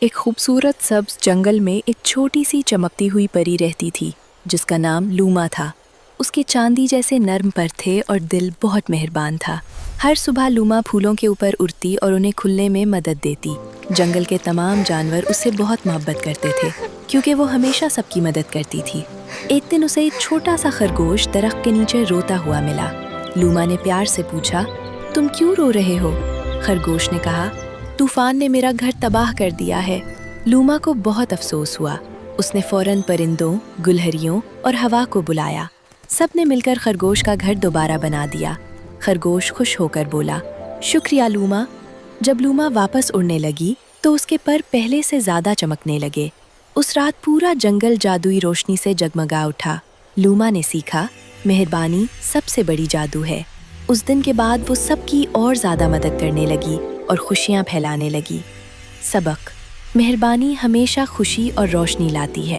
एक खूबसूरत सब्ज जंगल में एक छोटी सी चमकती हुई परी रहती थी जिसका नाम लूमा था। उसके चांदी जैसे नर्म पर थे और दिल बहुत मेहरबान था। हर सुबह लूमा फूलों के ऊपर उड़ती और उन्हें खुलने में मदद देती। जंगल के तमाम जानवर उससे बहुत मोहब्बत करते थे क्योंकि वो हमेशा सबकी मदद करती थी। एक दिन उसे एक छोटा सा खरगोश दरख्त के नीचे रोता हुआ मिला। लूमा ने प्यार से पूछा, तुम क्यों रो रहे हो? खरगोश ने कहा, तूफान ने मेरा घर तबाह कर दिया है। लूमा को बहुत अफसोस हुआ। उसने फौरन परिंदों, गुलहरियों और हवा को बुलाया। सब ने मिलकर खरगोश का घर दोबारा बना दिया। खरगोश खुश होकर बोला, शुक्रिया लूमा। जब लूमा वापस उड़ने लगी तो उसके पर पहले से ज्यादा चमकने लगे। उस रात पूरा जंगल जादुई रोशनी से जगमगा उठा। लूमा ने सीखा, मेहरबानी सबसे बड़ी जादू है। उस दिन के बाद वो सबकी और ज्यादा मदद करने लगी और खुशियां फैलाने लगी। सबक: मेहरबानी हमेशा खुशी और रोशनी लाती है।